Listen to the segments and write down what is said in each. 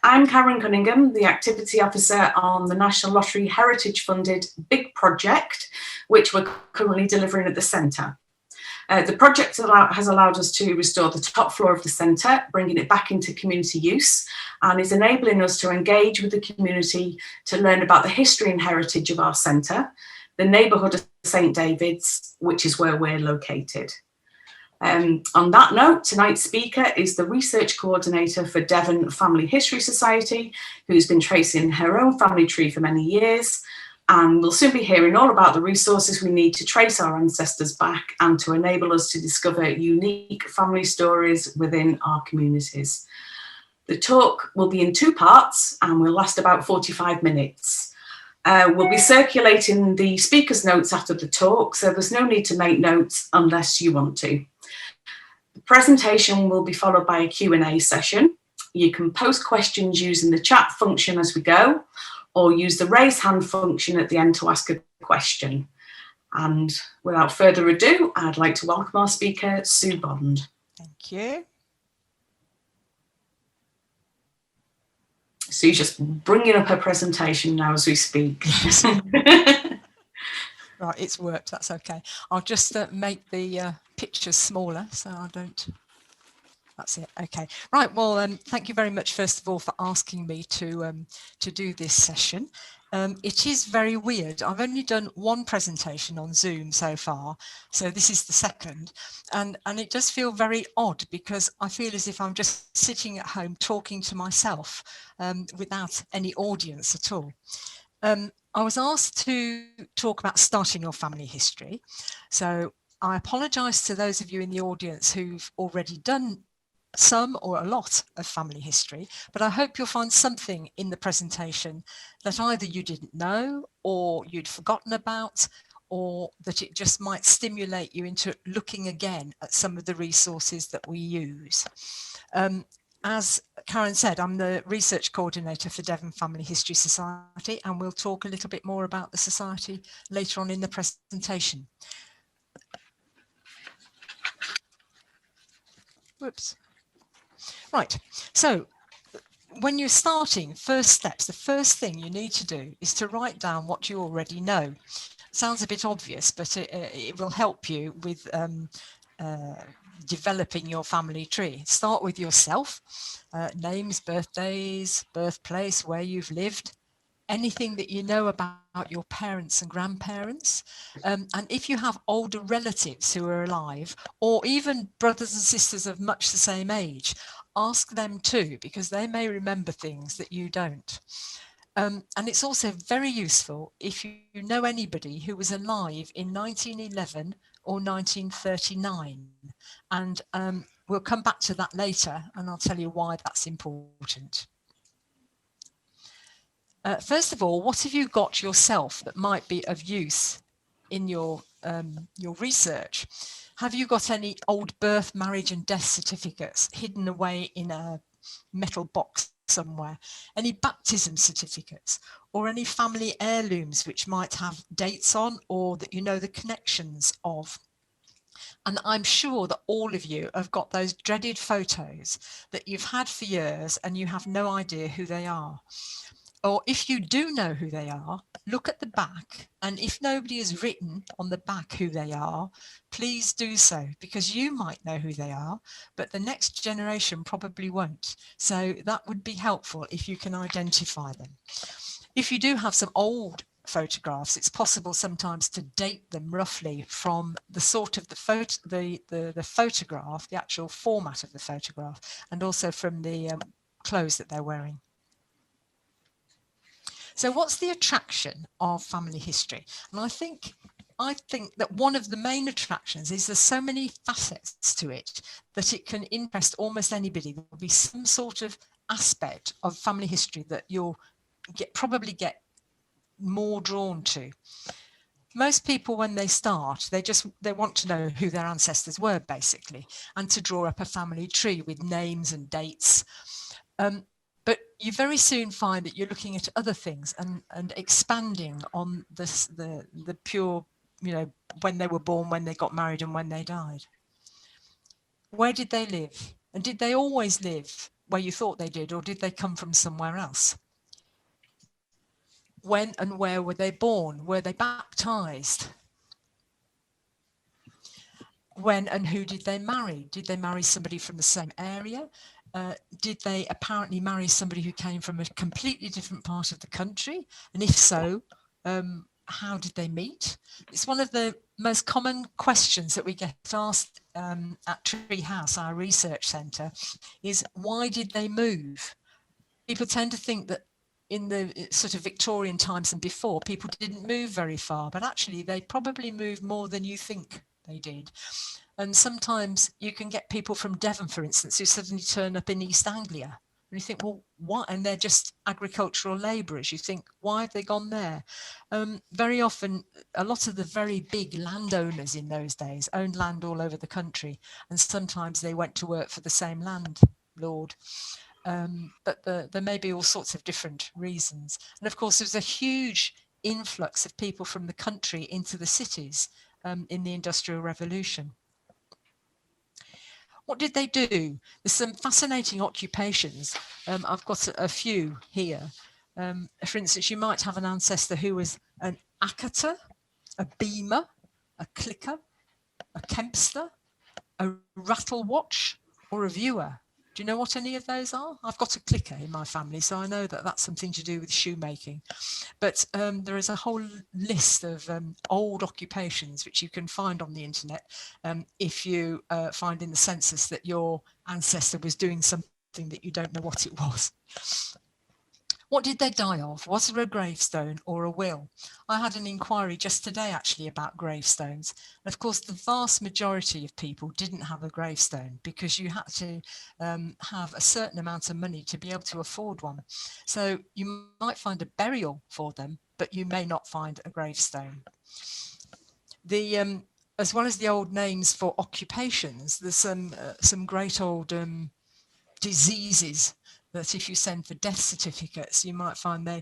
I'm Karen Cunningham, the Activity Officer on the National Lottery Heritage Funded Big Project, which we're currently delivering at the centre. The project has allowed us to restore the top floor of the centre, bringing it back into community use, and is enabling us to engage with the community to learn about the history and heritage of our centre, the neighbourhood of St David's, which is where we're located. On that note, tonight's speaker is the Research Coordinator for Devon Family History Society, who's been tracing her own family tree for many years, and we'll soon be hearing all about the resources we need to trace our ancestors back and to enable us to discover unique family stories within our communities. The talk will be in 2 parts and will last about 45 minutes. We'll be circulating the speaker's notes after the talk, so there's no need to make notes unless you want to. The presentation will be followed by a Q&A session. You can post questions using the chat function as we go, or use the raise hand function at the end to ask a question. And without further ado, I'd like to welcome our speaker, Sue Bond. Thank you. Sue's just bringing up her presentation now as we speak. Right, it's worked, that's okay. I'll just make the pictures smaller so I don't... That's it. Okay. Right. Well, thank you very much, first of all, for asking me to do this session. It is very weird. I've only done 1 presentation on Zoom so far, so this is the second, and it does feel very odd because I feel as if I'm just sitting at home talking to myself without any audience at all. I was asked to talk about starting your family history, so I apologise to those of you in the audience who've already done some or a lot of family history, but I hope you'll find something in the presentation that either you didn't know or you'd forgotten about, or that it just might stimulate you into looking again at some of the resources that we use. As Karen said, I'm the Research Coordinator for Devon Family History Society, and we'll talk a little bit more about the Society later on in the presentation. Whoops. Right, so when you're starting, first steps, the first thing you need to do is to write down what you already know. Sounds a bit obvious, but it will help you with developing your family tree. Start with yourself, names, birthdays, birthplace, where you've lived, anything that you know about your parents and grandparents, and if you have older relatives who are alive, or even brothers and sisters of much the same age, ask them too, because they may remember things that you don't. And it's also very useful if you know anybody who was alive in 1911 or 1939, and we'll come back to that later and I'll tell you why that's important. First of all, what have you got yourself that might be of use in your research? Have you got any old birth, marriage and death certificates hidden away in a metal box somewhere? Any baptism certificates or any family heirlooms which might have dates on or that you know the connections of? And I'm sure that all of you have got those dreaded photos that you've had for years and you have no idea who they are. Or if you do know who they are, look at the back, and if nobody has written on the back who they are, please do so, because you might know who they are, but the next generation probably won't. So that would be helpful if you can identify them. If you do have some old photographs, it's possible sometimes to date them roughly from the sort of the photograph, the actual format of the photograph, and also from the clothes that they're wearing. So what's the attraction of family history? And I think that one of the main attractions is there's so many facets to it that it can interest almost anybody. There will be some sort of aspect of family history that you'll probably get more drawn to. Most people, when they start, they want to know who their ancestors were, basically, and to draw up a family tree with names and dates. But you very soon find that you're looking at other things and expanding on this, the pure, when they were born, when they got married and when they died. Where did they live? And did they always live where you thought they did, or did they come from somewhere else? When and where were they born? Were they baptized? When and who did they marry? Did they marry somebody from the same area? Did they apparently marry somebody who came from a completely different part of the country? And if so, how did they meet? It's one of the most common questions that we get asked at Tree House, our research centre, is why did they move? People tend to think that in the sort of Victorian times and before, people didn't move very far, but actually they probably moved more than you think they did. And sometimes you can get people from Devon, for instance, who suddenly turn up in East Anglia. And you think, well, what? And they're just agricultural labourers. You think, why have they gone there? Very often, a lot of the very big landowners in those days owned land all over the country. And sometimes they went to work for the same landlord. But there may be all sorts of different reasons. And of course, there's a huge influx of people from the country into the cities in the Industrial Revolution. What did they do? There's some fascinating occupations. I've got a few here. For instance, you might have an ancestor who was an accator, a beamer, a clicker, a kempster, a rattle watch, or a viewer. Do you know what any of those are? I've got a clicker in my family, so I know that that's something to do with shoemaking. But there is a whole list of old occupations which you can find on the internet if you find in the census that your ancestor was doing something that you don't know what it was. What did they die of? Was there a gravestone or a will? I had an inquiry just today actually about gravestones. And of course, the vast majority of people didn't have a gravestone because you had to have a certain amount of money to be able to afford one. So you might find a burial for them, but you may not find a gravestone. As well as the old names for occupations, there's some great old diseases that if you send for death certificates, you might find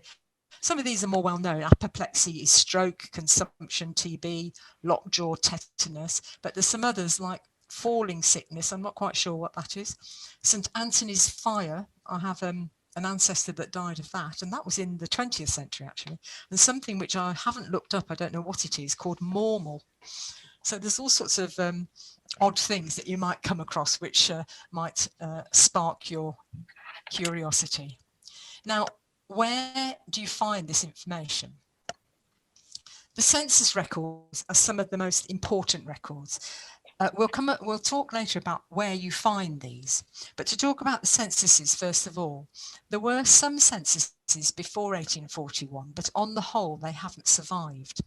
some of these are more well known. Apoplexy is stroke, consumption, TB, lockjaw, tetanus, but there's some others like falling sickness. I'm not quite sure what that is. St. Anthony's fire, I have an ancestor that died of that, and that was in the 20th century actually. And something which I haven't looked up, I don't know what it is, called mormal. So there's all sorts of odd things that you might come across which might spark your curiosity. Now, where do you find this information? The census records are some of the most important records. We'll talk later about where you find these, but to talk about the censuses first of all, there were some censuses before 1841, but on the whole they haven't survived.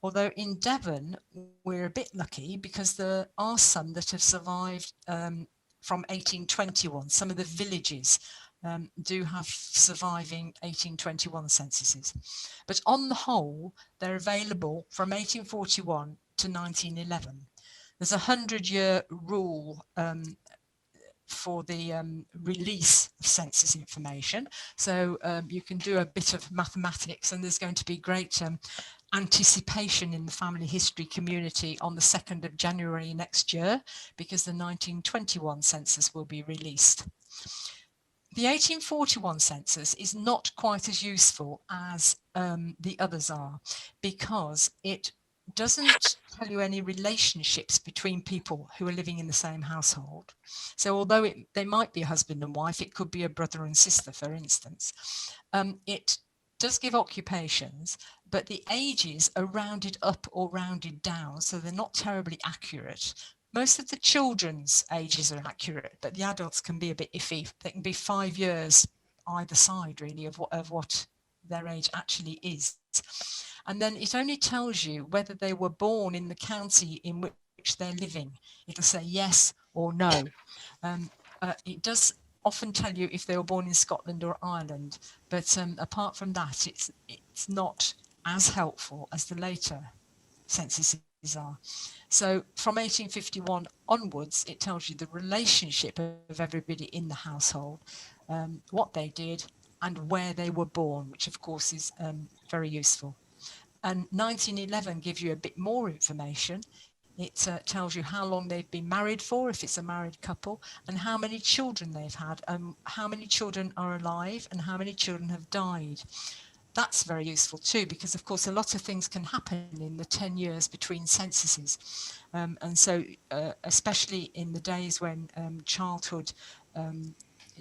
Although in Devon we're a bit lucky because there are some that have survived from 1821. Some of the villages do have surviving 1821 censuses. But on the whole, they're available from 1841 to 1911. There's a 100-year rule for the release of census information. So you can do a bit of mathematics, and there's going to be great anticipation in the family history community on the 2nd of January next year, because the 1921 census will be released. The 1841 census is not quite as useful as the others are, because it doesn't tell you any relationships between people who are living in the same household. So although they might be a husband and wife, it could be a brother and sister, for instance. It does give occupations, but the ages are rounded up or rounded down, so they're not terribly accurate. Most of the children's ages are accurate, but the adults can be a bit iffy. They can be 5 years either side, really, of what their age actually is. And then it only tells you whether they were born in the county in which they're living. It'll say yes or no. It does often tell you if they were born in Scotland or Ireland, but apart from that, it's not as helpful as the later censuses are. So from 1851 onwards, it tells you the relationship of everybody in the household, what they did and where they were born, which of course is very useful. And 1911 gives you a bit more information. It tells you how long they've been married for, if it's a married couple, and how many children they've had, and how many children are alive, and how many children have died. That's very useful too, because of course a lot of things can happen in the 10 years between censuses. And so especially in the days when childhood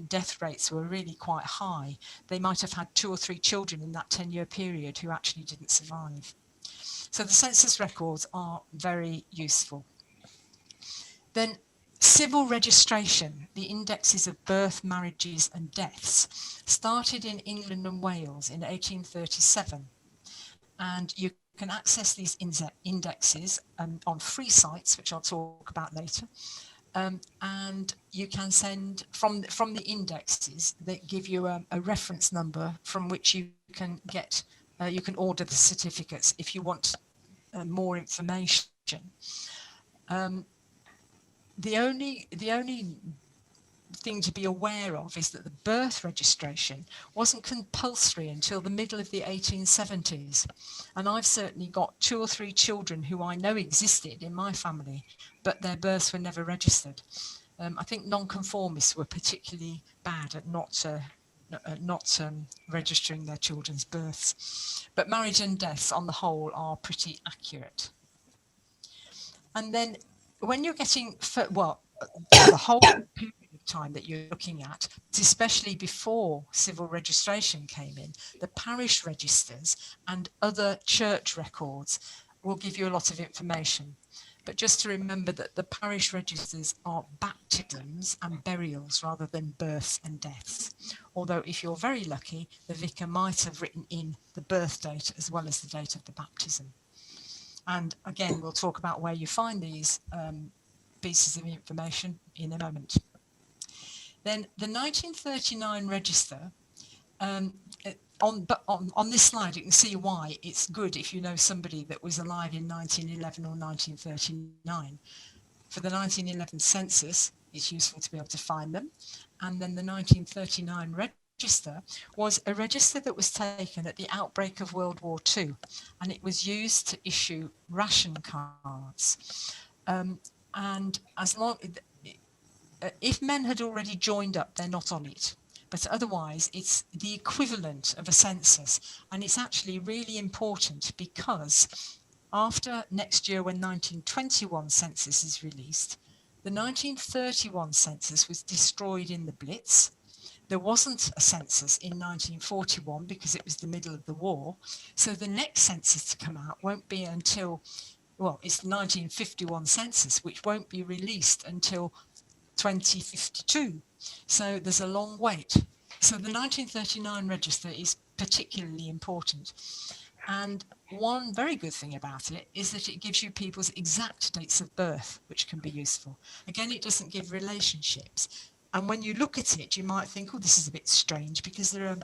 death rates were really quite high, they might have had 2 or 3 children in that 10-year period who actually didn't survive. So the census records are very useful. Then civil registration, the indexes of birth, marriages and deaths, started in England and Wales in 1837. And you can access these indexes on free sites, which I'll talk about later. And you can send from the indexes that give you a reference number from which you can get, you can order the certificates if you want more information. The only thing to be aware of is that the birth registration wasn't compulsory until the middle of the 1870s. And I've certainly got 2 or 3 children who I know existed in my family, but their births were never registered. I think nonconformists were particularly bad at not registering their children's births. But marriage and deaths on the whole are pretty accurate. And then when you're getting, well, the whole period of time that you're looking at, especially before civil registration came in, the parish registers and other church records will give you a lot of information. But just to remember that the parish registers are baptisms and burials rather than births and deaths. Although if you're very lucky, the vicar might have written in the birth date as well as the date of the baptism. And again, we'll talk about where you find these pieces of information in a moment. Then the 1939 register, on this slide, you can see why it's good if you know somebody that was alive in 1911 or 1939. For the 1911 census, it's useful to be able to find them. And then the 1939 register was a register that was taken at the outbreak of World War II, and it was used to issue ration cards. And as long, if men had already joined up, they're not on it. But otherwise, it's the equivalent of a census. And it's actually really important because after next year, when 1921 census is released, the 1931 census was destroyed in the Blitz. There wasn't a census in 1941 because it was the middle of the war. So the next census to come out won't be until, well, it's the 1951 census, which won't be released until 2052. So there's a long wait. So the 1939 register is particularly important. And one very good thing about it is that it gives you people's exact dates of birth, which can be useful. Again, it doesn't give relationships. And when you look at it, you might think, oh, this is a bit strange, because there are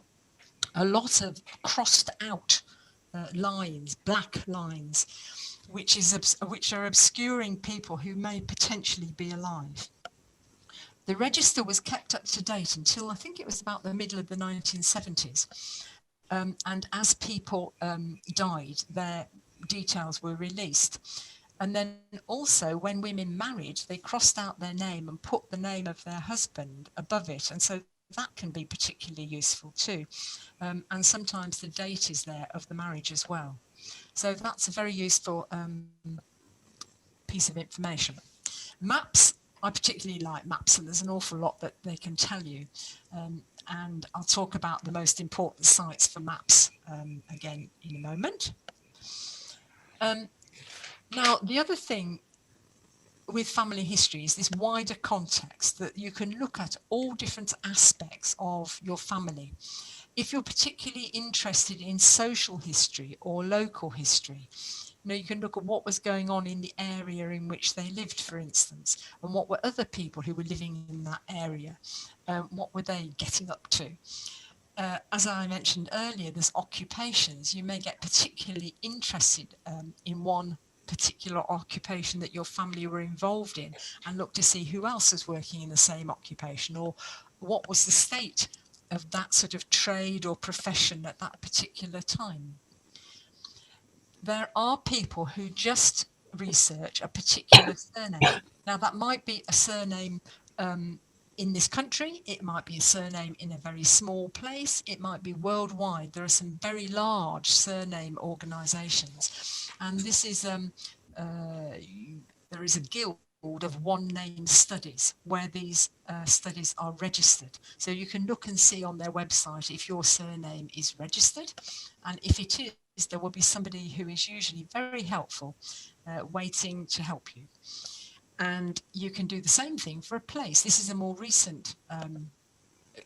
a lot of crossed out lines, black lines, which are obscuring people who may potentially be alive. The register was kept up to date until I think it was about the middle of the 1970s. And as people died, their details were released. And then also when women married, they crossed out their name and put the name of their husband above it. And so that can be particularly useful too. And sometimes the date is there of the marriage as well. So that's a very useful piece of information. Maps, I particularly like maps, and there's an awful lot that they can tell you. And I'll talk about the most important sites for maps again in a moment. Now, the other thing with family history is this wider context that you can look at all different aspects of your family. If you're particularly interested in social history or local history, you can look at what was going on in the area in which they lived, for instance, and what were other people who were living in that area, what were they getting up to. As I mentioned earlier, there's occupations. You may get particularly interested in one particular occupation that your family were involved in and look to see who else was working in the same occupation, or what was the state of that sort of trade or profession at that particular time. There are people who just research a particular surname. Now, that might be a surname in this country, it might be a surname in a very small place, it might be worldwide. There are some very large surname organisations, and this is there is a guild of one name studies where these studies are registered. So you can look and see on their website if your surname is registered, and if it is, there will be somebody who is usually very helpful waiting to help you. And you can do the same thing for a place. This is a more recent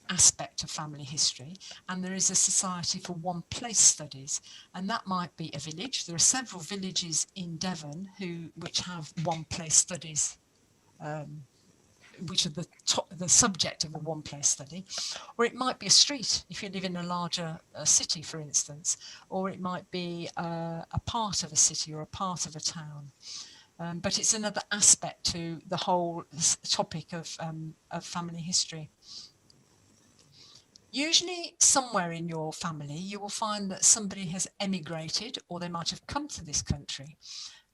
aspect of family history, and there is a Society for One Place Studies, and that might be a village. There are several villages in Devon which have one place studies, which are the subject of a one place study, or it might be a street if you live in a larger city, for instance, or it might be a part of a city or a part of a town. But it's another aspect to the whole topic of family history. Usually somewhere in your family, you will find that somebody has emigrated, or they might have come to this country.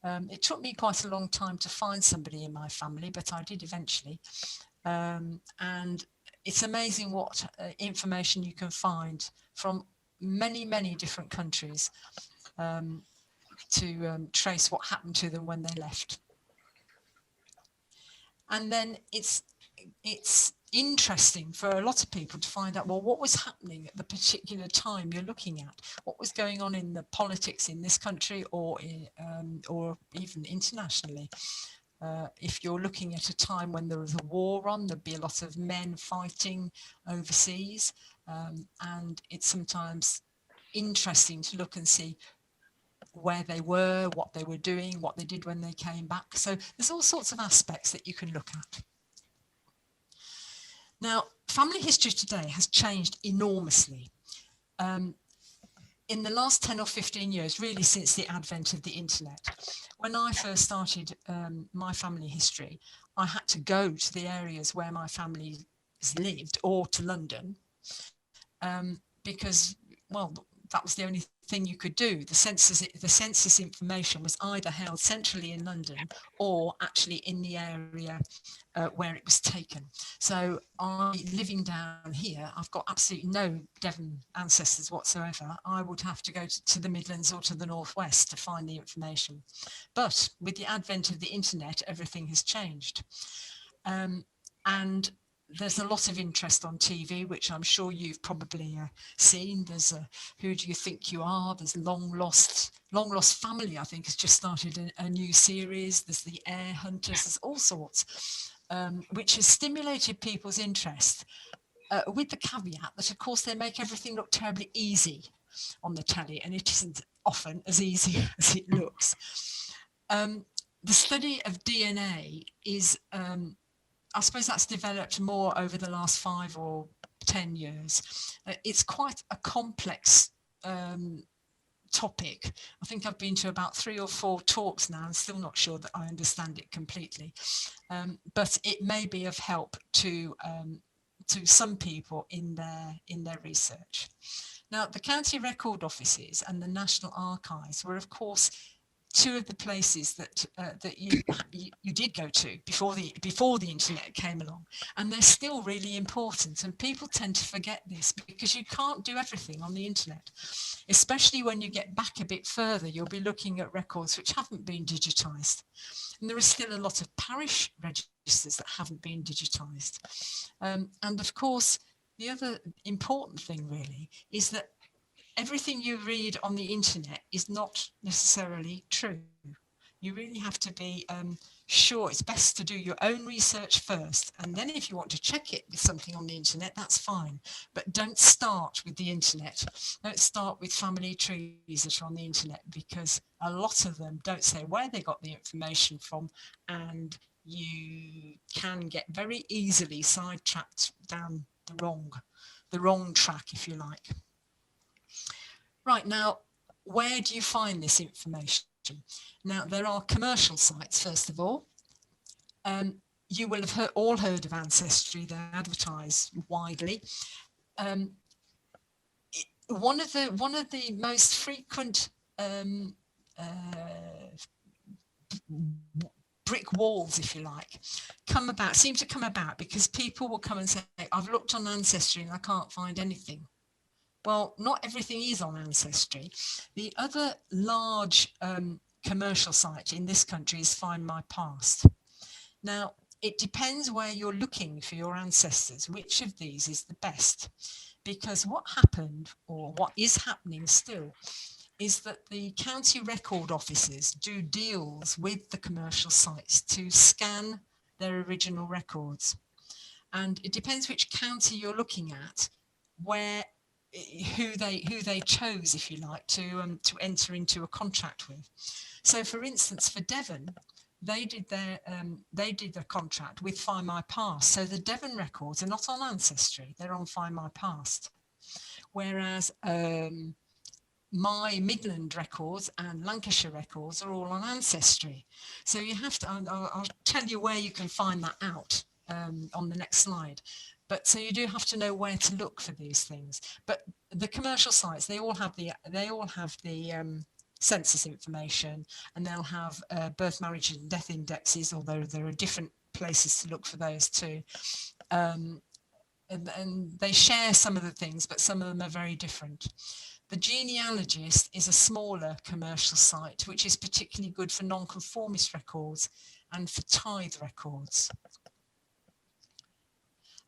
It took me quite a long time to find somebody in my family, but I did eventually. And it's amazing what information you can find from many, many different countries to trace what happened to them when they left. And then it's interesting for a lot of people to find out, well, what was happening at the particular time you're looking at? What was going on in the politics in this country, or even internationally? If you're looking at a time when there was a war on, there'd be a lot of men fighting overseas, and it's sometimes interesting to look and see where they were, what they were doing, what they did when they came back. So there's all sorts of aspects that you can look at. Now, family history today has changed enormously. In the last 10 or 15 years, really since the advent of the internet, when I first started my family history, I had to go to the areas where my family lived, or to London, because, well, that was the only thing you could do. The census information was either held centrally in London or actually in the area where it was taken. So living down here, I've got absolutely no Devon ancestors whatsoever. I would have to go to the Midlands or to the Northwest to find the information. But with the advent of the internet, everything has changed. And there's a lot of interest on TV, which I'm sure you've probably seen. There's Who Do You Think You Are? There's Long Lost Family, I think, has just started a new series. There's The Air Hunters. There's all sorts, which has stimulated people's interest, with the caveat that, of course, they make everything look terribly easy on the telly, and it isn't often as easy as it looks. The study of DNA is I suppose that's developed more over the last 5 or 10 years. It's quite a complex topic. I think I've been to about 3 or 4 talks now and still not sure that I understand it completely. But it may be of help to some people in their research. Now, the county record offices and the National Archives were, of course, 2 of the places that you did go to before the internet came along, and they're still really important. And people tend to forget this because you can't do everything on the internet, especially when you get back a bit further. You'll be looking at records which haven't been digitized, and there is still a lot of parish registers that haven't been digitized. And of course, the other important thing really is that everything you read on the internet is not necessarily true. You really have to be sure. It's best to do your own research first, and then if you want to check it with something on the internet, that's fine. But don't start with the internet. Don't start with family trees that are on the internet, because a lot of them don't say where they got the information from, and you can get very easily sidetracked down the wrong track, if you like. Right, now, where do you find this information? Now, there are commercial sites, first of all. You will have all heard of Ancestry. They're advertised widely. One of the most frequent brick walls, if you like, seem to come about because people will come and say, I've looked on Ancestry and I can't find anything. Well, not everything is on Ancestry. The other large commercial site in this country is Find My Past. Now, it depends where you're looking for your ancestors, which of these is the best. Because what happened, or what is happening still, is that the county record officers do deals with the commercial sites to scan their original records. And it depends which county you're looking at, who they chose, if you like, to enter into a contract with. So, for instance, for Devon, they did the contract with Find My Past. So the Devon records are not on Ancestry; they're on Find My Past. Whereas my Midland records and Lancashire records are all on Ancestry. So you have to. I'll tell you where you can find that out on the next slide. But so you do have to know where to look for these things. But the commercial sites, they all have the census information, and they'll have birth, marriage and death indexes, although there are different places to look for those too. And they share some of the things, but some of them are very different. The Genealogist is a smaller commercial site, which is particularly good for nonconformist records and for tithe records.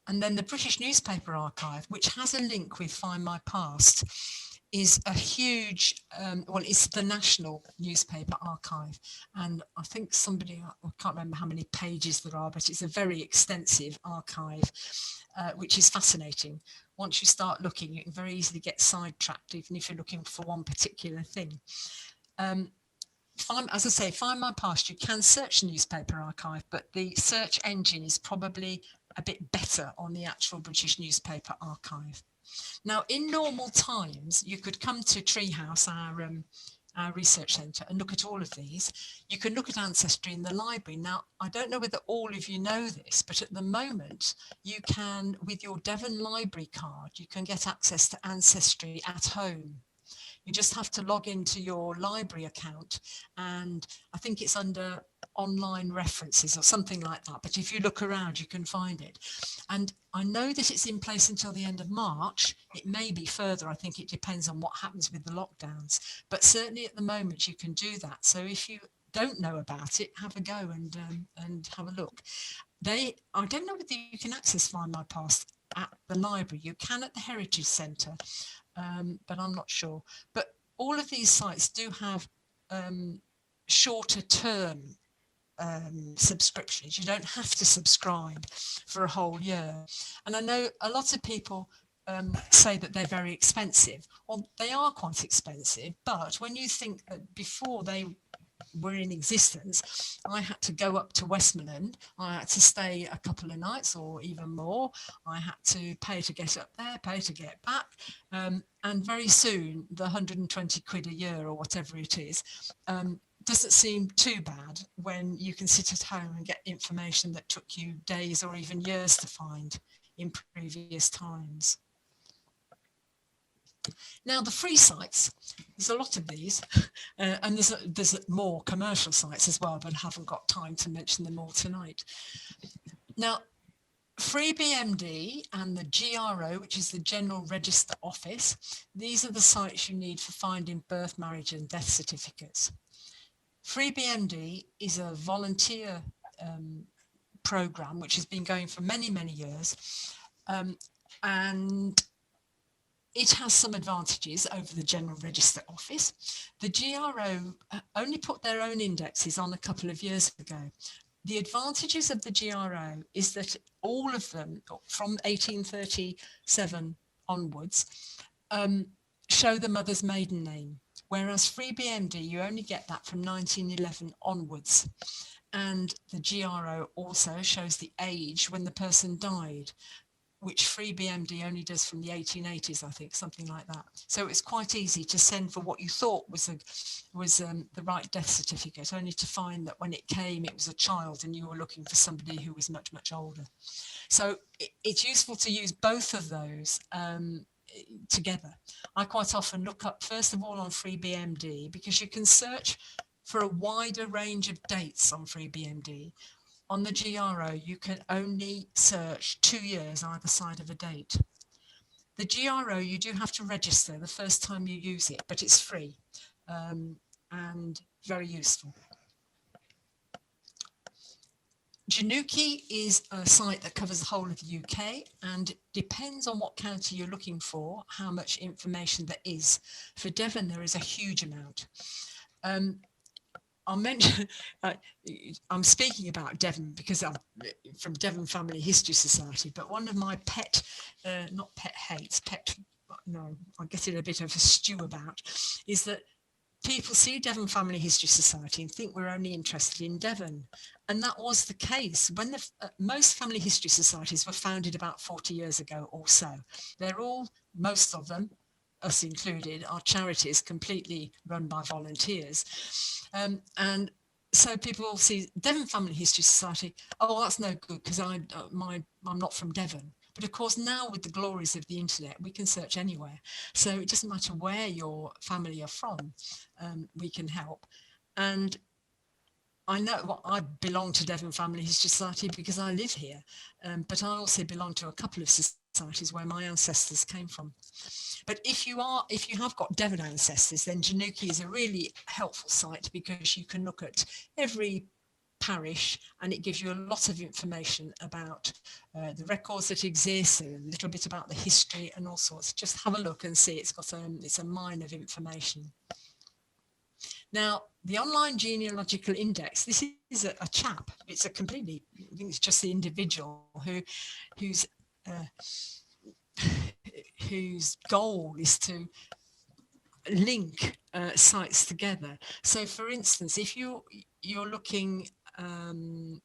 And then the British Newspaper Archive, which has a link with Find My Past, is a huge, it's the national newspaper archive. And I think I can't remember how many pages there are, but it's a very extensive archive, which is fascinating. Once you start looking, you can very easily get sidetracked, even if you're looking for one particular thing. As I say, Find My Past, you can search the newspaper archive, but the search engine is probably a bit better on the actual British Newspaper Archive. Now, in normal times, you could come to Treehouse, our research centre, and look at all of these. You can look at Ancestry in the library. Now, I don't know whether all of you know this, but at the moment, you can, with your Devon Library card, you can get access to Ancestry at home. You just have to log into your library account, and I think it's under online references or something like that. But if you look around, you can find it. And I know that it's in place until the end of March. It may be further. I think it depends on what happens with the lockdowns. But certainly at the moment, you can do that. So if you don't know about it, have a go and have a look. I don't know whether you can access Find My Past at the library. You can at the Heritage Centre. But I'm not sure. But all of these sites do have shorter term subscriptions. You don't have to subscribe for a whole year. And I know a lot of people say that they're very expensive. Well, they are quite expensive, but when you think that before they were in existence, I had to go up to Westmoreland. I had to stay a couple of nights or even more. I had to pay to get up there, pay to get back. And very soon, the 120 quid a year or whatever it is, doesn't seem too bad when you can sit at home and get information that took you days or even years to find in previous times. Now, the free sites, there's a lot of these, and there's more commercial sites as well, but I haven't got time to mention them all tonight. Now, FreeBMD and the GRO, which is the General Register Office, these are the sites you need for finding birth, marriage and death certificates. FreeBMD is a volunteer program which has been going for many, many years, and it has some advantages over the General Register Office. The GRO only put their own indexes on a couple of years ago. The advantages of the GRO is that all of them from 1837 onwards show the mother's maiden name, whereas FreeBMD, you only get that from 1911 onwards. And the GRO also shows the age when the person died, which FreeBMD only does from the 1880s, I think, something like that. So it's quite easy to send for what you thought was the right death certificate, only to find that when it came, it was a child and you were looking for somebody who was much, much older. So it's useful to use both of those together. I quite often look up, first of all, on FreeBMD, because you can search for a wider range of dates on FreeBMD. On the GRO, you can only search 2 years either side of a date. The GRO, you do have to register the first time you use it, but it's free and very useful. Genealogical is a site that covers the whole of the UK and depends on what county you're looking for, how much information there is. For Devon, there is a huge amount. I'll mention, I'm speaking about Devon because I'm from Devon Family History Society, but one of my pet, not pet hates, no, I get in a bit of a stew about, is that people see Devon Family History Society and think we're only interested in Devon. And that was the case when most family history societies were founded about 40 years ago or so. They're all, most of them, us included, are charities completely run by volunteers. And so people see Devon Family History Society, oh, that's no good because I'm not from Devon. But of course, now with the glories of the internet, we can search anywhere. So it doesn't matter where your family are from, we can help. And I know I belong to Devon Family History Society because I live here, but I also belong to a couple of societies where my ancestors came from. But if you have got Devon ancestors, then genealogical is a really helpful site because you can look at every parish and it gives you a lot of information about the records that exist, a little bit about the history and all sorts. Just have a look and see. It's a mine of information. Now, the online genealogical index, this is a chap. It's a completely, I think it's just the individual whose goal is to link sites together. So, for instance, if you're looking,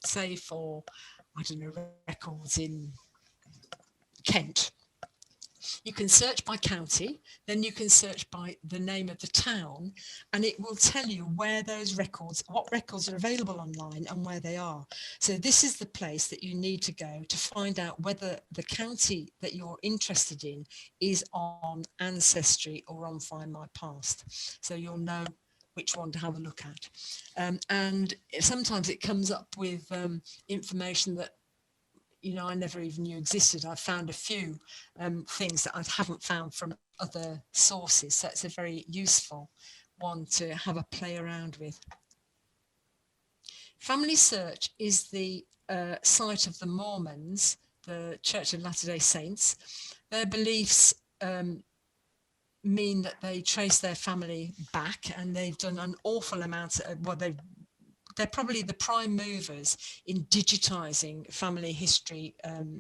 say, for, I don't know, records in Kent, you can search by county, then you can search by the name of the town, and it will tell you where those records, what records are available online and where they are. So this is the place that you need to go to find out whether the county that you're interested in is on Ancestry or on Find My Past. So you'll know which one to have a look at. And sometimes it comes up with information that I never even knew existed. I've found a few things that I haven't found from other sources. So it's a very useful one to have a play around with. Family Search is the site of the Mormons, the Church of Latter-day Saints. Their beliefs mean that they trace their family back, and they've done an awful amount of, they're probably the prime movers in digitizing family history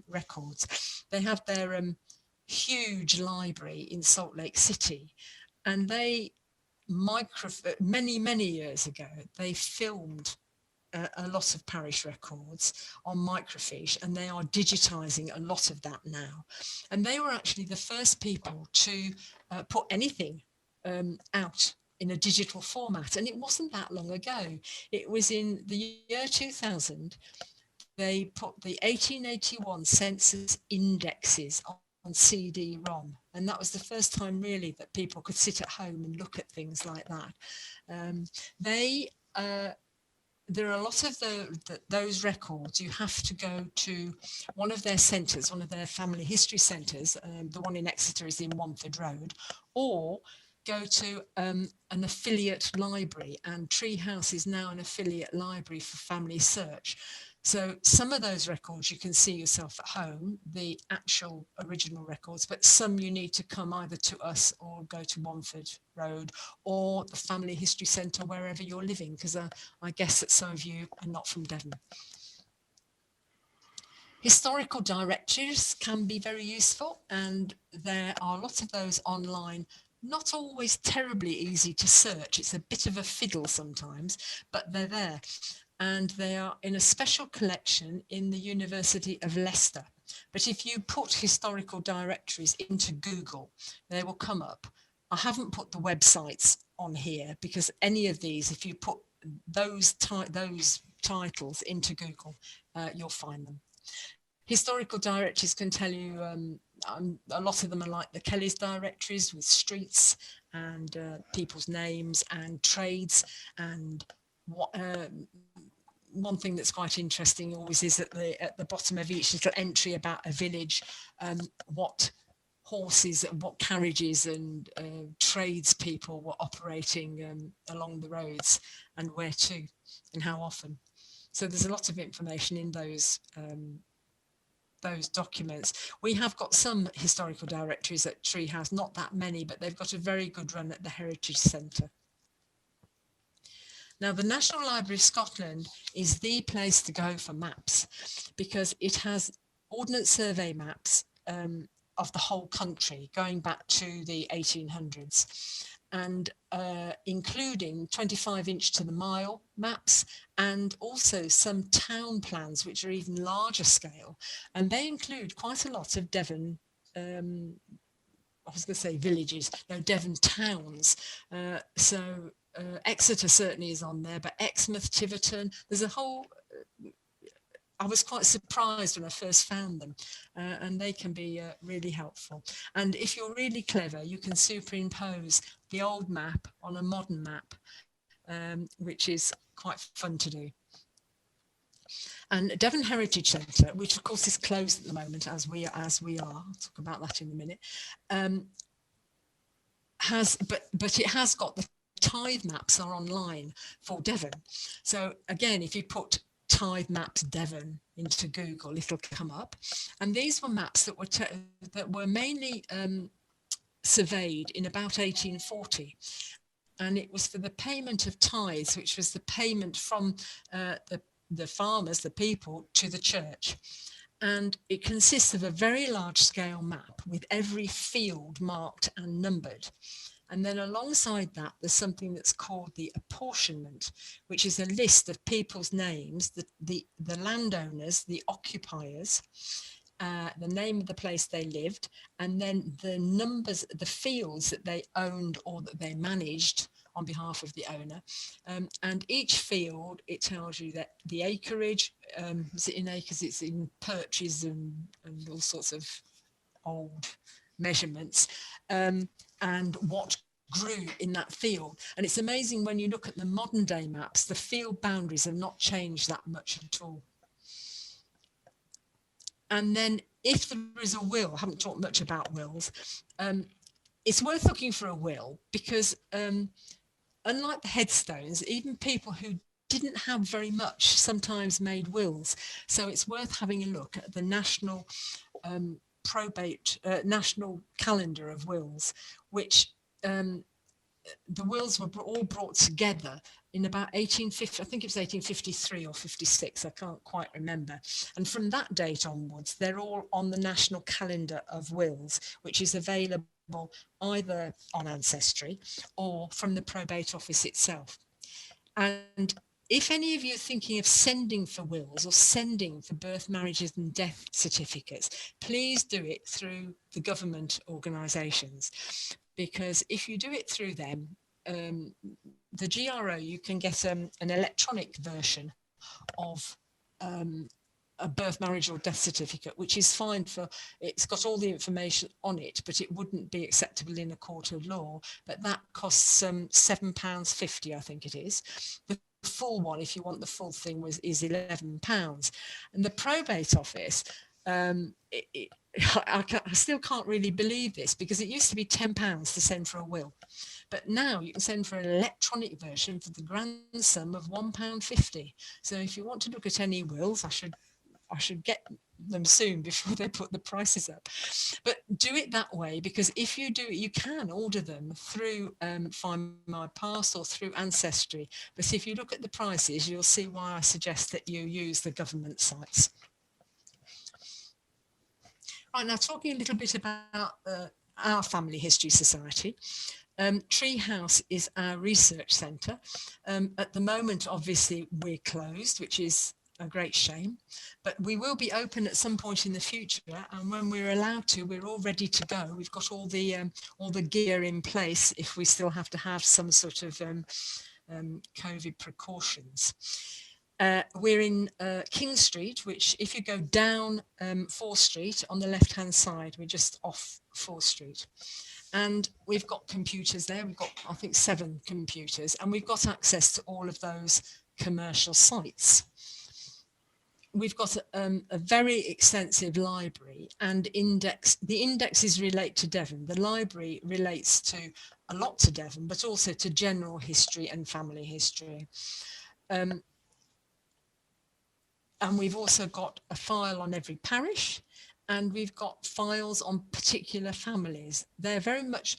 records. They have their huge library in Salt Lake City, and they many years ago, they filmed a lot of parish records on microfiche, and they are digitizing a lot of that now. And they were actually the first people to put anything out in a digital format, and it wasn't that long ago. It was in the year 2000. They put the 1881 census indexes on CD-ROM, and that was the first time really that people could sit at home and look at things like that. There are a lot of those records. You have to go to one of their centres, one of their family history centres. The one in Exeter is in Wamford Road, or go to an affiliate library, and Treehouse is now an affiliate library for Family Search. So some of those records you can see yourself at home, the actual original records, but some you need to come either to us or go to Wamford Road or the Family History Centre wherever you're living, because I guess that some of you are not from Devon. Historical directories can be very useful, and there are lots of those online. Not always terribly easy to search. It's a bit of a fiddle sometimes, but they're there. And they are in a special collection in the University of Leicester. But if you put historical directories into Google, they will come up. I haven't put the websites on here because any of these, if you put those titles into Google, you'll find them. Historical directories can tell you, a lot of them are like the Kelly's directories with streets and people's names and trades. And what one thing that's quite interesting always is at the bottom of each little entry about a village, what horses, what carriages and tradespeople were operating along the roads, and where to and how often. So there's a lot of information in those documents. We have got some historical directories at Treehouse, not that many, but they've got a very good run at the Heritage Centre. Now, the National Library of Scotland is the place to go for maps, because it has Ordnance Survey maps of the whole country going back to the 1800s, and including 25-inch to the mile maps, and also some town plans which are even larger scale, and they include quite a lot of Devon, I was going to say villages, no, Devon towns. Exeter certainly is on there, but Exmouth, Tiverton, there's a whole, I was quite surprised when I first found them, and they can be really helpful. And if you're really clever, you can superimpose the old map on a modern map, which is quite fun to do. And Devon Heritage Centre, which of course is closed at the moment as we are, I'll talk about that in a minute, but it has got the tithe maps are online for Devon. So again, if you put tithe maps Devon into Google, it'll come up. And these were maps that were mainly surveyed in about 1840. And it was for the payment of tithes, which was the payment from the farmers, the people, to the church. And it consists of a very large scale map with every field marked and numbered. And then alongside that, there's something that's called the apportionment, which is a list of people's names, the landowners, the occupiers, the name of the place they lived, and then the numbers, the fields that they owned or that they managed on behalf of the owner. And each field, it tells you that the acreage, is it in acres, it's in perches and all sorts of old measurements, and what grew in that field. And it's amazing when you look at the modern day maps, the field boundaries have not changed that much at all. And then if there is a will, I haven't talked much about wills, it's worth looking for a will, because unlike the headstones, even people who didn't have very much sometimes made wills. So it's worth having a look at the national national calendar of wills, which the wills were all brought together in about 1850, I think it was 1853 or 56, I can't quite remember. And from that date onwards, they're all on the national calendar of wills, which is available either on Ancestry or from the probate office itself. And if any of you are thinking of sending for wills or sending for birth, marriages and death certificates, please do it through the government organisations, because if you do it through them, the GRO, you can get an electronic version of a birth, marriage or death certificate, which is fine for, it's got all the information on it, but it wouldn't be acceptable in a court of law. But that costs £7.50, I think it is. The full one, if you want the full thing, is £11. And the probate office, I still can't really believe this, because it used to be £10 to send for a will, but now you can send for an electronic version for the grand sum of £1.50. So if you want to look at any wills, I should get them soon before they put the prices up. But do it that way, because if you do it, you can order them through Find My Past or through Ancestry. But if you look at the prices, you'll see why I suggest that you use the government sites. Right, now talking a little bit about our Family History Society. Treehouse is our research centre. At the moment, obviously, we're closed, which is a great shame, but we will be open at some point in the future, and when we're allowed to, we're all ready to go. We've got all the gear in place if we still have to have some sort of COVID precautions. We're in King Street, which if you go down 4th Street on the left hand side, we're just off 4th Street. And we've got computers there. We've got, I think, 7 computers, and we've got access to all of those commercial sites. We've got a very extensive library, and the indexes relate to Devon. The library relates to a lot to Devon, but also to general history and family history. And we've also got a file on every parish, and we've got files on particular families. They're very much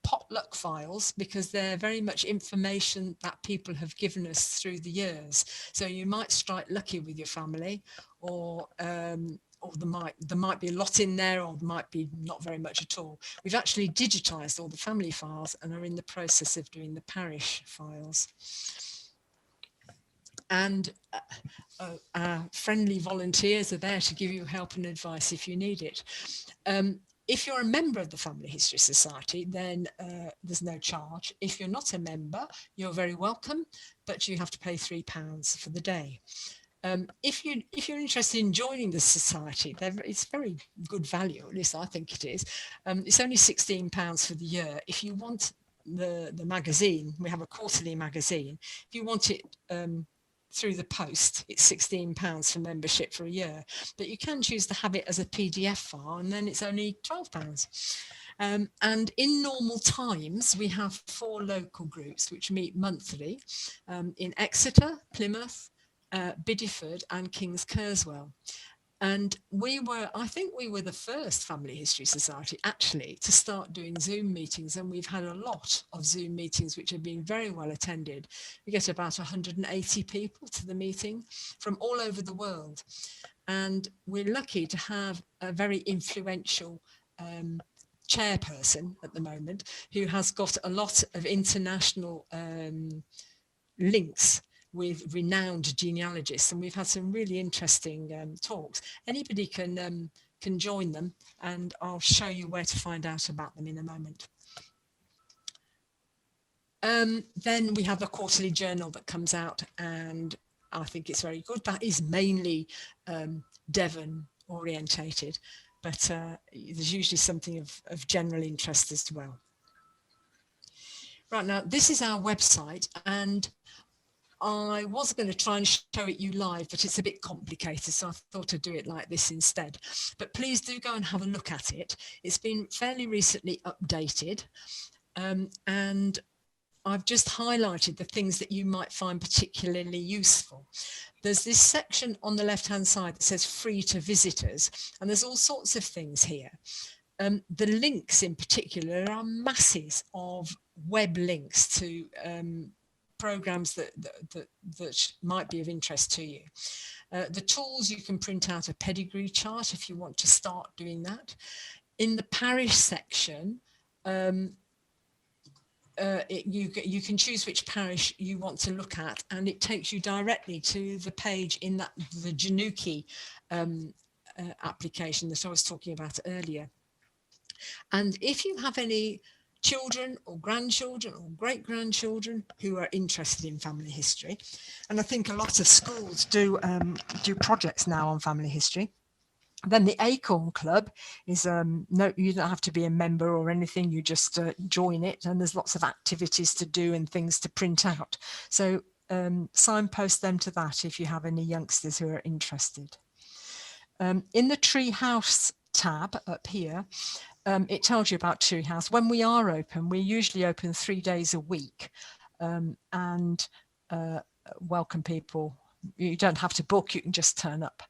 potluck files because they're very much information that people have given us through the years. So you might strike lucky with your family, or there might be a lot in there, or there might be not very much at all. We've actually digitized all the family files and are in the process of doing the parish files. And our friendly volunteers are there to give you help and advice if you need it. If you're a member of the Family History Society, then there's no charge. If you're not a member, you're very welcome, but you have to pay £3 for the day. If you're interested in joining the society, it's very good value, at least I think it is. It's only £16 for the year. If you want the magazine, we have a quarterly magazine. If you want it through the post, it's £16 for membership for a year, but you can choose to have it as a PDF file, and then it's only £12. And in normal times, we have 4 local groups which meet monthly in Exeter, Plymouth, Bideford and King's Kerswell. And I think we were the first Family History Society actually to start doing Zoom meetings, and we've had a lot of Zoom meetings which have been very well attended. We get about 180 people to the meeting from all over the world, and we're lucky to have a very influential chairperson at the moment who has got a lot of international links with renowned genealogists, and we've had some really interesting talks. Anybody can join them, and I'll show you where to find out about them in a moment. Then we have a quarterly journal that comes out, and I think it's very good. That is mainly Devon orientated, but there's usually something of general interest as well. Right, now this is our website, and I was going to try and show it you live, but it's a bit complicated, so I thought I'd do it like this instead. But please do go and have a look at it. It's been fairly recently updated, and I've just highlighted the things that you might find particularly useful. There's this section on the left-hand side that says free to visitors, and there's all sorts of things here. The links in particular are masses of web links to programs that might be of interest to you. The tools, you can print out a pedigree chart if you want to start doing that. In the parish section, you can choose which parish you want to look at, and it takes you directly to the page in the genealogical application that I was talking about earlier. And if you have any children or grandchildren or great-grandchildren who are interested in family history, and I think a lot of schools do projects now on family history, then the Acorn Club is no, you don't have to be a member or anything, you just join it, and there's lots of activities to do and things to print out. So signpost them to that if you have any youngsters who are interested. In the Treehouse tab up here, it tells you about Treehouse. When we are open, we're usually open 3 days a week, and welcome people. You don't have to book, you can just turn up.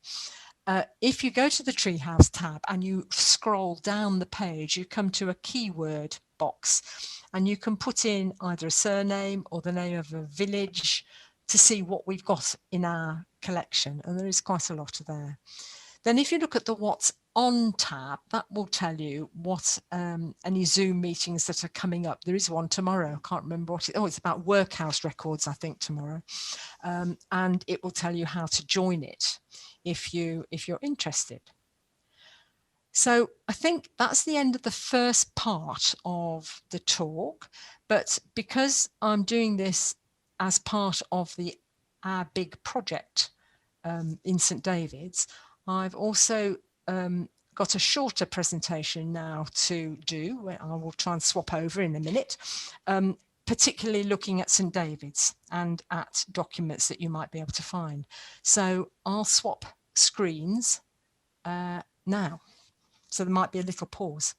If you go to the Treehouse tab and you scroll down the page, you come to a keyword box, and you can put in either a surname or the name of a village to see what we've got in our collection, and there is quite a lot there. Then if you look at the What's On tab, that will tell you what any Zoom meetings that are coming up. There is one tomorrow, I can't remember what it's about workhouse records, I think, tomorrow. And it will tell you how to join it if you're interested. So I think that's the end of the first part of the talk, but because I'm doing this as part of our big project in St David's, I've also got a shorter presentation now to do, where I will try and swap over in a minute, particularly looking at St David's and at documents that you might be able to find. So I'll swap screens now. So there might be a little pause.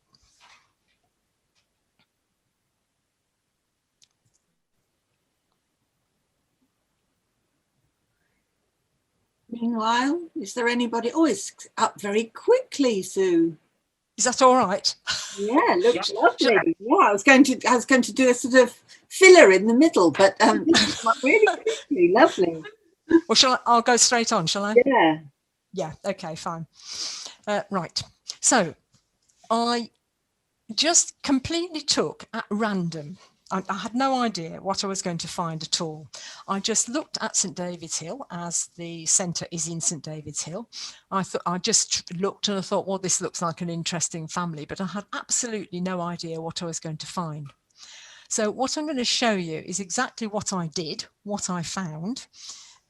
Meanwhile, is there anybody? Oh, it's up very quickly, Sue. Is that all right? Yeah, looks lovely. Yeah, I was going to do a sort of filler in the middle, but really quickly, lovely. Well, I'll go straight on, shall I? Yeah. Yeah, okay, fine. Right, so I just completely took at random. I had no idea what I was going to find at all. I just looked at St David's Hill, as the centre is in St David's Hill. I just looked and I thought, well, this looks like an interesting family, but I had absolutely no idea what I was going to find. So what I'm going to show you is exactly what I did, what I found.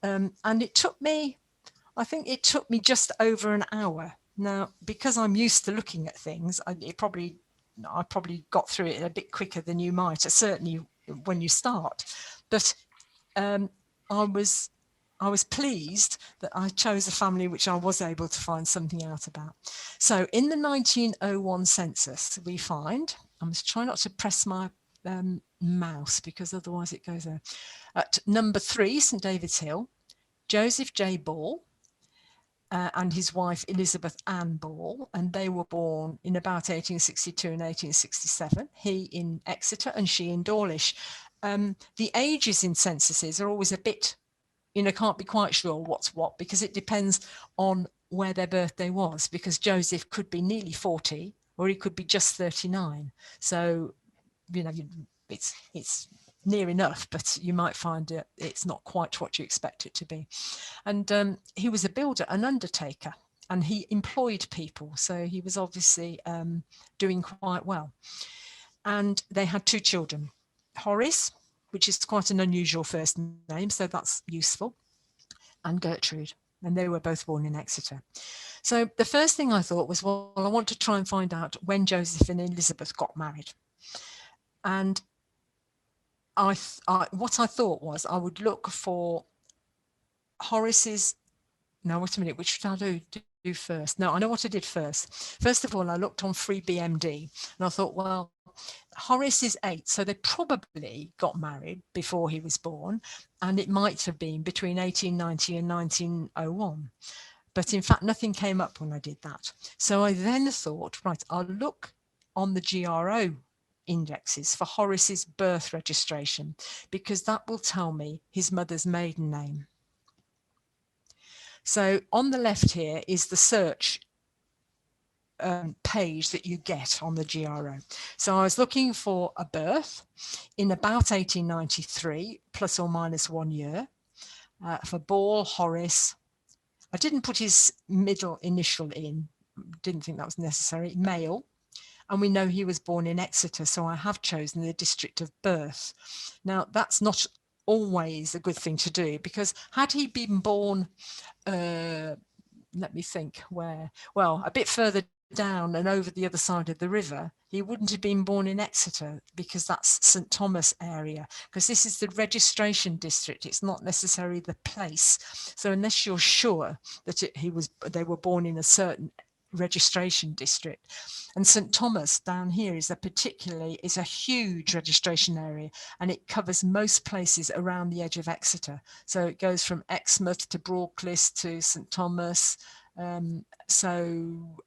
And it took me, I think it took me just over an hour. Now, because I'm used to looking at things, I probably got through it a bit quicker than you might, certainly when you start. But I was pleased that I chose a family which I was able to find something out about. So in the 1901 census, we find, I must try not to press my mouse because otherwise it goes there. At number 3, St David's Hill, Joseph J. Ball, and his wife Elizabeth Ann Ball, and they were born in about 1862 and 1867, he in Exeter and she in Dawlish. The ages in censuses are always a bit, can't be quite sure what's what, because it depends on where their birthday was, because Joseph could be nearly 40 or he could be just 39. So, it's near enough, but you might find it's not quite what you expect it to be. And he was a builder, an undertaker, and he employed people. So he was obviously doing quite well. And they had 2 children, Horace, which is quite an unusual first name, so that's useful, and Gertrude. And they were both born in Exeter. So the first thing I thought was, well, I want to try and find out when Joseph and Elizabeth got married. And what I thought was I would look for Horace's, now wait a minute, which should I do first? No, I know what I did first. First of all, I looked on FreeBMD and I thought, well, Horace is 8, so they probably got married before he was born, and it might have been between 1890 and 1901. But in fact, nothing came up when I did that. So I then thought, right, I'll look on the GRO indexes for Horace's birth registration, because that will tell me his mother's maiden name. So on the left here is the search page that you get on the GRO. So I was looking for a birth in about 1893, plus or minus 1 year, for Ball, Horace. I didn't put his middle initial in, didn't think that was necessary, male. And we know he was born in Exeter, so I have chosen the district of birth. Now, that's not always a good thing to do, because had he been born, let me think where, well, a bit further down and over the other side of the river, he wouldn't have been born in Exeter, because that's St Thomas area, because this is the registration district, it's not necessarily the place. So unless you're sure that they were born in a certain registration district. And St Thomas down here is a huge registration area, and it covers most places around the edge of Exeter. So it goes from Exmouth to Broadcliffe to St Thomas. So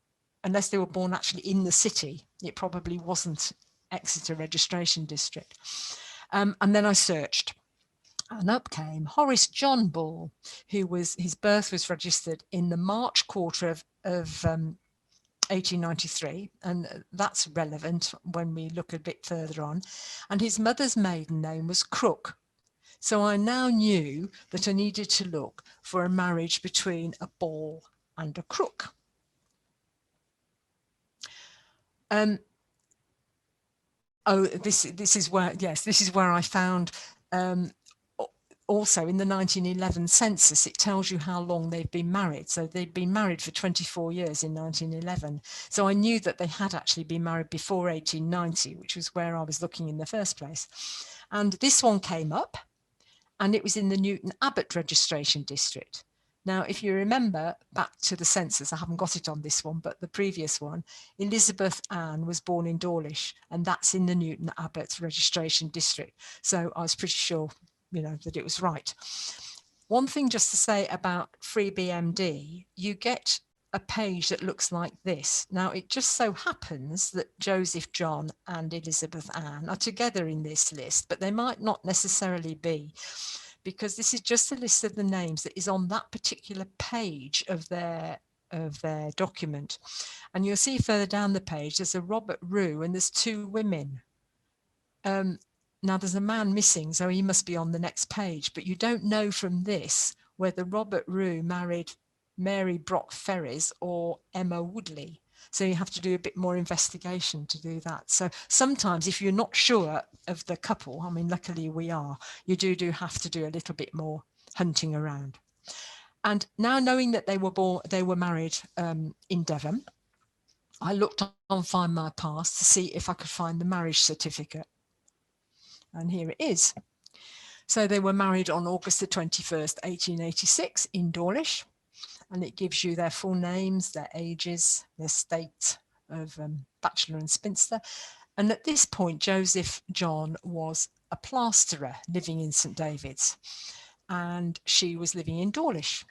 unless they were born actually in the city, it probably wasn't Exeter registration district. And then I searched, and up came Horace John Ball, his birth was registered in the March quarter of 1893, and that's relevant when we look a bit further on. And his mother's maiden name was Crook. So I now knew that I needed to look for a marriage between a Ball and a Crook. Oh, this is where, yes, this is where I found also in the 1911 census, it tells you how long they've been married. So they'd been married for 24 years in 1911. So I knew that they had actually been married before 1890, which was where I was looking in the first place. And this one came up, and it was in the Newton Abbot registration district. Now, if you remember back to the census, I haven't got it on this one, but the previous one, Elizabeth Ann was born in Dawlish, and that's in the Newton Abbot registration district. So I was pretty sure, you know, that it was right. One thing just to say about FreeBMD, you get a page that looks like this. Now, it just so happens that Joseph John and Elizabeth Ann are together in this list, but they might not necessarily be, because this is just a list of the names that is on that particular page of their document. And you'll see further down the page, there's a Robert Rue and there's two women. Now there's a man missing, so he must be on the next page, but you don't know from this whether Robert Rue married Mary Brock Ferries or Emma Woodley. So you have to do a bit more investigation to do that. So sometimes if you're not sure of the couple, I mean, luckily we are, you do have to do a little bit more hunting around. And now knowing that they were married in Devon, I looked on Find My Past to see if I could find the marriage certificate. And here it is. So they were married on August the 21st, 1886 in Dawlish. And it gives you their full names, their ages, their state of bachelor and spinster. And at this point, Joseph John was a plasterer living in St. David's, and she was living in Dawlish.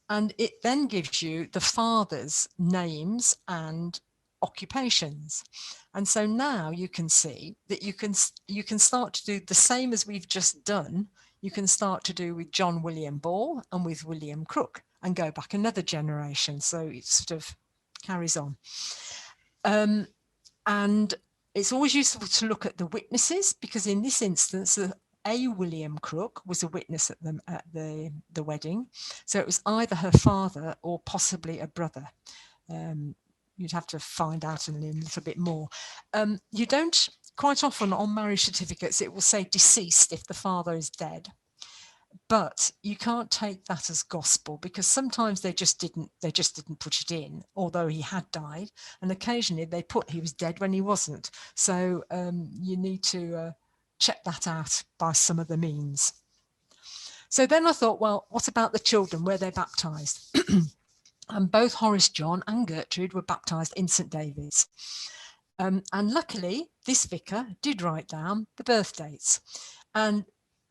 And it then gives you the father's names and occupations. And so now you can see that you can start to do the same as we've just done. You can start to do with John William Ball and with William Crook and go back another generation. So it sort of carries on. And it's always useful to look at the witnesses, because in this instance, a William Crook was a witness at the wedding. So it was either her father or possibly a brother. You'd have to find out a little bit more. You don't, quite often on marriage certificates, it will say deceased if the father is dead. But you can't take that as gospel, because sometimes they just didn't put it in, although he had died, and occasionally they put he was dead when he wasn't. So you need to check that out by some other means. So then I thought, well, what about the children? Were they baptized? And both Horace John and Gertrude were baptized in St. David's. And luckily, this vicar did write down the birth dates. And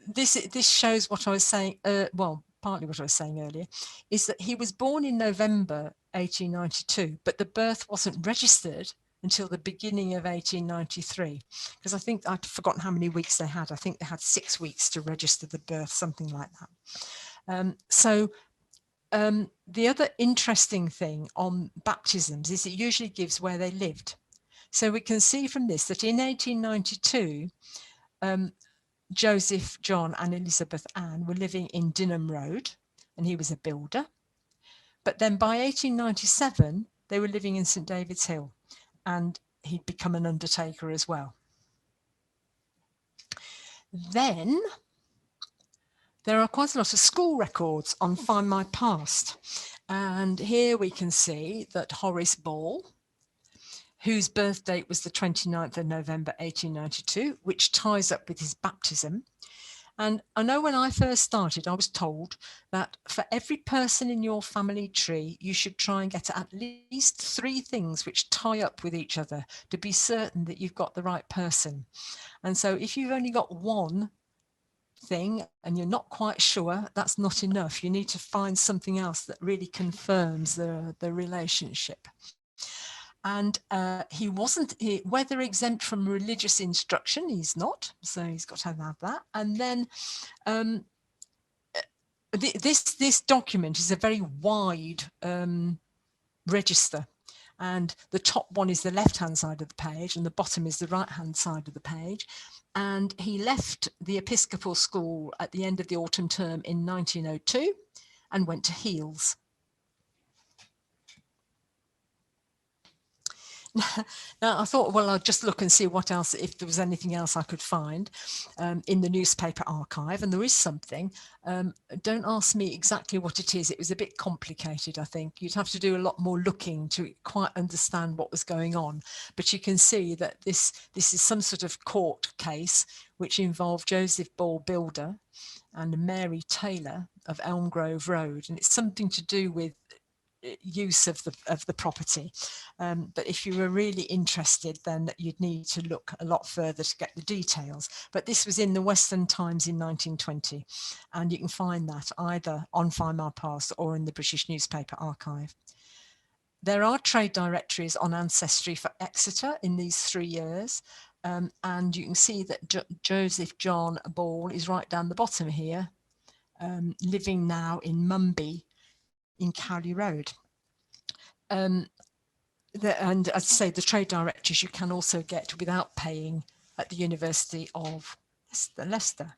this shows what I was saying, well, partly what I was saying earlier, is that he was born in November 1892, but the birth wasn't registered until the beginning of 1893, because I think I'd forgotten how many weeks they had. I think they had 6 weeks to register the birth, something like that. The other interesting thing on baptisms is it usually gives where they lived. So we can see from this that in 1892, Joseph John and Elizabeth Ann were living in Dinham Road, and he was a builder. But then by 1897, they were living in St. David's Hill, and he'd become an undertaker as well. Then there are quite a lot of school records on Find My Past. And here we can see that Horace Ball, whose birth date was the 29th of November 1892, which ties up with his baptism. And I know when I first started, I was told that for every person in your family tree, you should try and get at least 3 things which tie up with each other to be certain that you've got the right person. And so if you've only got one thing and you're not quite sure, that's not enough. You need to find something else that really confirms the relationship. And he wasn't weather exempt from religious instruction. He's not, so he's got to have that. And then this document is a very wide register, and the top one is the left-hand side of the page, and the bottom is the right-hand side of the page. And he left the Episcopal school at the end of the autumn term in 1902 and went to Heels. Now I thought, well, I'll just look and see what else, if there was anything else I could find in the newspaper archive, and there is something. Don't ask me exactly what it is. It was a bit complicated, I think. You'd have to do a lot more looking to quite understand what was going on. But you can see that this is some sort of court case which involved Joseph Ball, builder, and Mary Taylor of Elm Grove Road, and it's something to do with use of the property. But if you were really interested, then you'd need to look a lot further to get the details. But this was in the Western Times in 1920, and you can find that either on Find My Past or in the British Newspaper Archive. There are trade directories on Ancestry for Exeter in these 3 years, and you can see that Joseph John Ball is right down the bottom here, living now in Mumby in Cowley Road. And as I say, the trade directories you can also get without paying at the University of Leicester.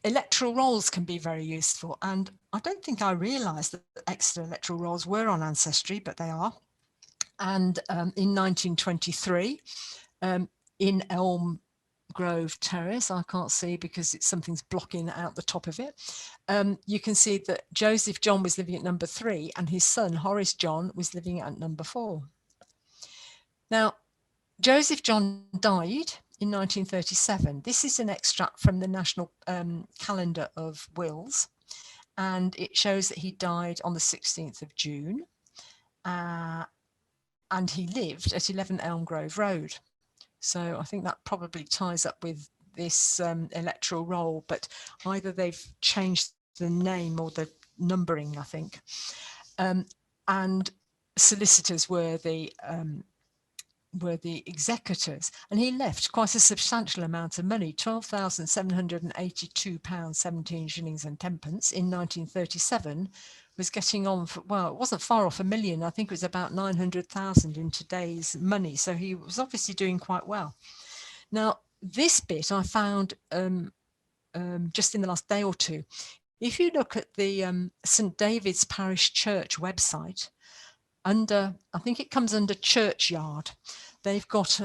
Electoral rolls can be very useful, and I don't think I realised that Exeter electoral rolls were on Ancestry, but they are. And in 1923, in Elm Grove Terrace, I can't see because something's blocking out the top of it. You can see that Joseph John was living at number 3 and his son Horace John was living at number 4. Now, Joseph John died in 1937. This is an extract from the National Calendar of Wills, and it shows that he died on the 16th of June, and he lived at 11 Elm Grove Road. So I think that probably ties up with this electoral roll, but either they've changed the name or the numbering, I think. And solicitors were the executors, and he left quite a substantial amount of money, £12,782, 17 shillings and 10pence in 1937, was getting on for, well, it wasn't far off £1 million. I think it was about 900,000 in today's money. So he was obviously doing quite well. Now, this bit I found just in the last day or two. If you look at the St. David's Parish Church website, under, I think it comes under churchyard, they've got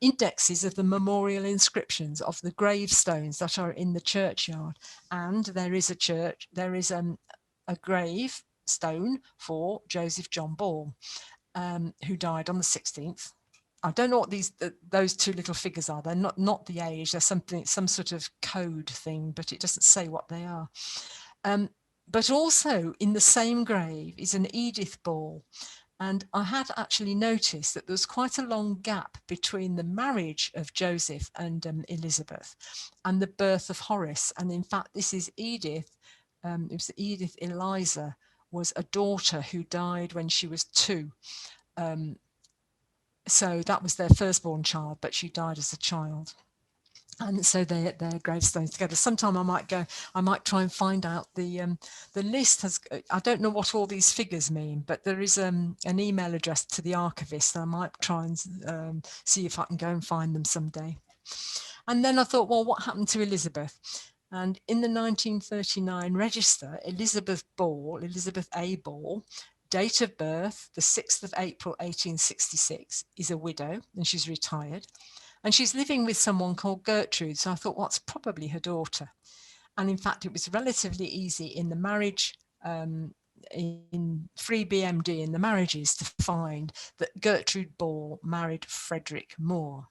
indexes of the memorial inscriptions of the gravestones that are in the churchyard. And there is a church, there is a gravestone for Joseph John Ball, who died on the 16th. I don't know what those two little figures are. They're not the age. They're something, some sort of code thing, but it doesn't say what they are. But also in the same grave is an Edith Ball. And I had actually noticed that there was quite a long gap between the marriage of Joseph and Elizabeth and the birth of Horace. And in fact, this is Edith. It was Edith Eliza, was a daughter who died when she was 2. So that was their firstborn child, but she died as a child. And so their gravestones together. Sometime I might try and find out the list has. I don't know what all these figures mean, but there is an email address to the archivist. I might try and see if I can go and find them someday. And then I thought, well, what happened to Elizabeth? And in the 1939 register, Elizabeth Ball, Elizabeth A. Ball, date of birth, the 6th of April, 1866, is a widow, and she's retired. And she's living with someone called Gertrude. So I thought, well, it's probably her daughter. And in fact, it was relatively easy in the marriage, in Free BMD in the marriages, to find that Gertrude Ball married Frederick Moore.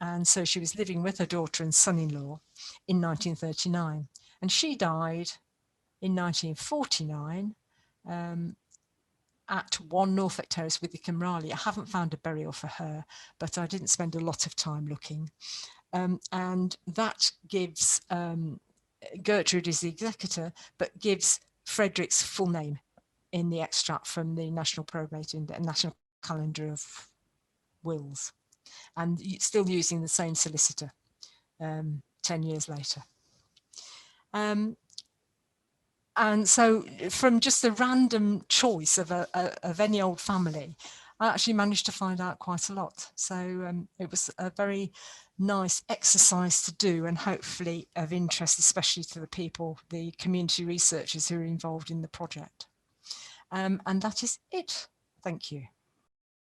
And so she was living with her daughter and son-in-law in 1939. And she died in 1949 at 1 Norfolk Terrace, Withycombe Raleigh. I haven't found a burial for her, but I didn't spend a lot of time looking. And that gives, Gertrude is the executor, but gives Frederick's full name in the extract from the National Probate in the National Calendar of Wills, and still using the same solicitor 10 years later. And so from just a random choice of any old family, I actually managed to find out quite a lot. So it was a very nice exercise to do, and hopefully of interest, especially to the people, the community researchers who are involved in the project. And that is it. Thank you.